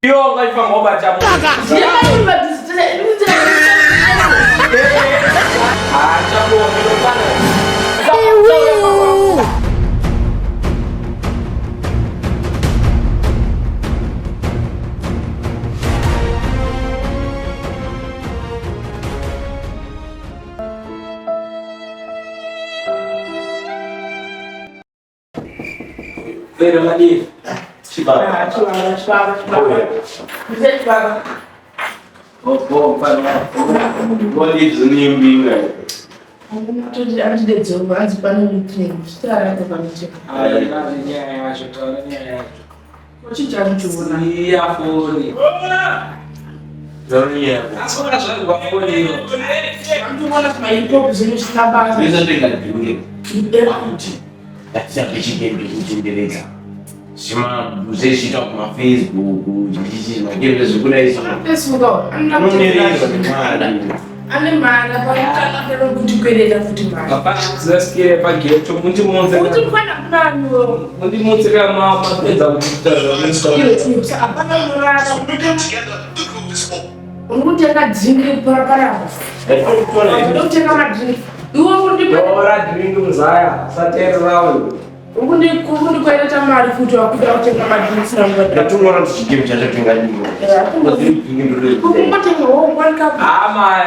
Yo, I found over Jamu. Oh, what is the name being like? I'm to the antidote of one's banning claim. Start at the vanity. What you trying to see? Yeah, for you. That's what I'm going to do. I'm one of my purpose in this tabas. There's nothing like doing it. That's a bitchy game in the later. Shima, you say she talk my Facebook, my give us a good idea. Let's go. I'm not going I'm a man, but I cannot go to get it after my papa. Let's get a packet to Muntimonte. What do you want to plan? What do you want to get my kids out of the don't take a drink for a don't take a drink. You won't be a drink of Zaya, Saturday round. When you couldn't quite a married food or put out a drinks number. The 2 months to give everything I need. One cup. Ah, my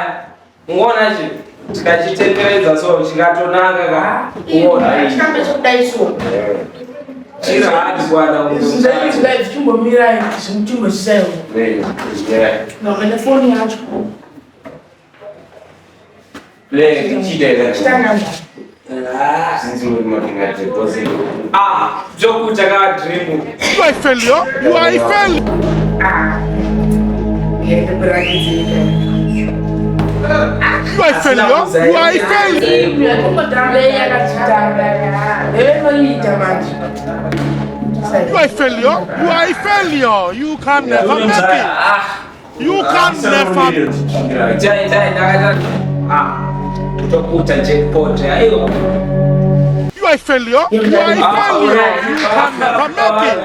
one as you. She take it so she got to Naga. Oh, I can't die so. She's a hard one. She's like too much, some too much sale. Yeah. No, and the phone has play. She did. Since we're looking at it, was it? Ah, Joe Jaga dream. You are a failure. You are a failure. You are a failure. You are a failure. You are a failure. You are a failure. You can never make it. You can never. You are a failure. You are a failure. You can never make it.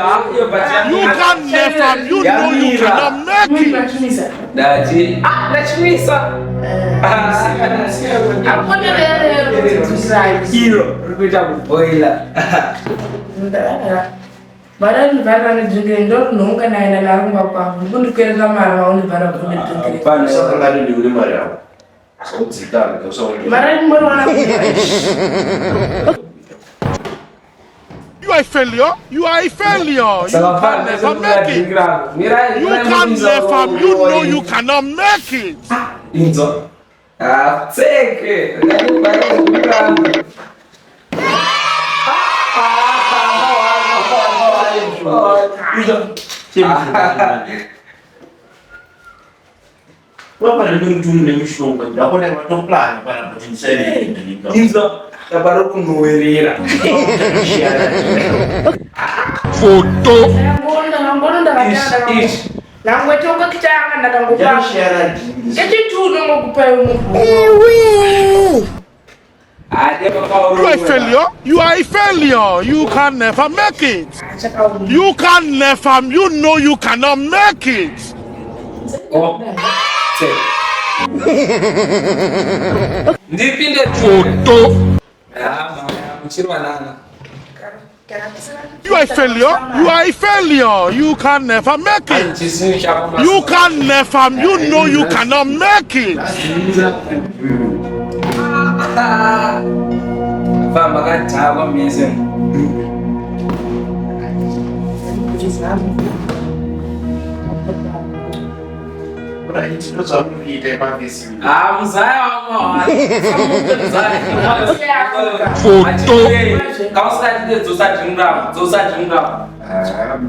You can never. You know you cannot make it. Daddy. Let's miss her. I'm going to hero. We're going to boiler. But I don't know. Can I allow Papa? I'm going to get them around the Maharam. So sit down because you are a failure. You are a failure. You can never make it. You can never. You know you cannot make it. Inzo. Take it. What are you doing to the show? But I want to plan, but I'm not saying it. The Baroque Noeria. Photo. I'm going to now we're talking and I'm going to share it. Get it to you are a failure. You are a failure. You can never make it. You can never. You know you cannot make it. Photo. You are a failure. You are a failure. You can never make it. You can never. You know you cannot make it. I'm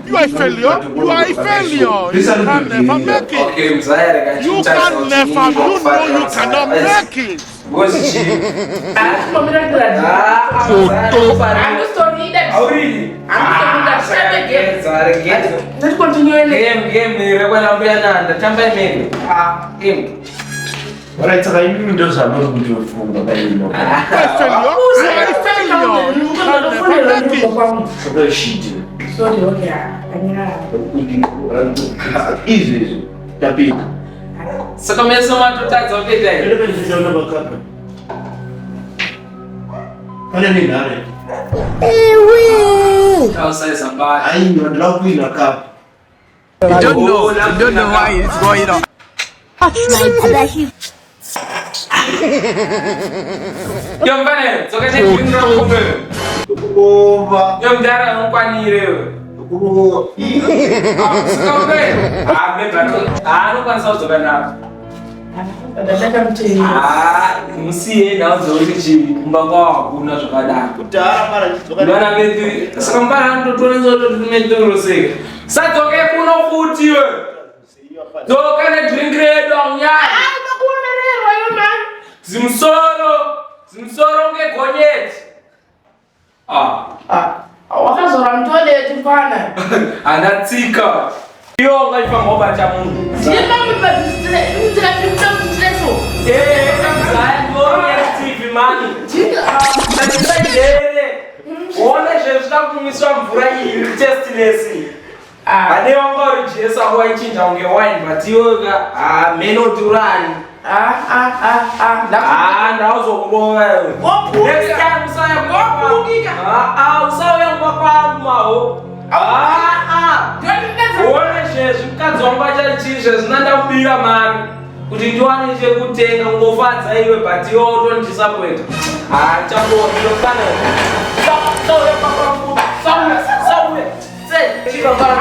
you are a failure. You are a failure. You can never make it. You can never. You know you cannot make it. Let's continue in the game. But I tell you, those are not good for the baby. I Sorry, okay. Easy. Tapi. Secomeça uma tutadza o que tem? Ele vai dizer uma bacana. Olha nem nada. Não sei essa parte. Aí, mano, lá fui na capa. You don't know why it's going on. Yang mana? So kan dia pintar kumel. Oba. Yang darah umpan ni reu. Oh, Sekarang me baru. Anu kan sah sebenarnya. Mesti na zuri chi mbako kuna zokada. kutara mara zokada. Bana metu. Sekarang tu tuan zori metu rosek. Sa toke kuno futi we. Toke na drink redong ya. Zimsoro nge gonyet. Wakazora mtole tupana. Anatika. Yo ngaifa ngoba cha Mungu. Sima mbazisile, mtleso. Kamzaya ngori ya TV mani. Ndile. Ona jeshka kumiswa mvura iyi testless. Ade ngori jesa wa ichinja unge wine but yoga meno turani. Ndauzokubonga wewe. Next time usaya Pookie. usaya ngwakwangu maho. Uone sheshe ukadzomba chachizve zvinanda kubira mari kuti ndiwane chekutenga ngofadza iwe but iwe utondisappoint. Chamboni ndofana. Sauya papafuta. Sauya. Chikabara.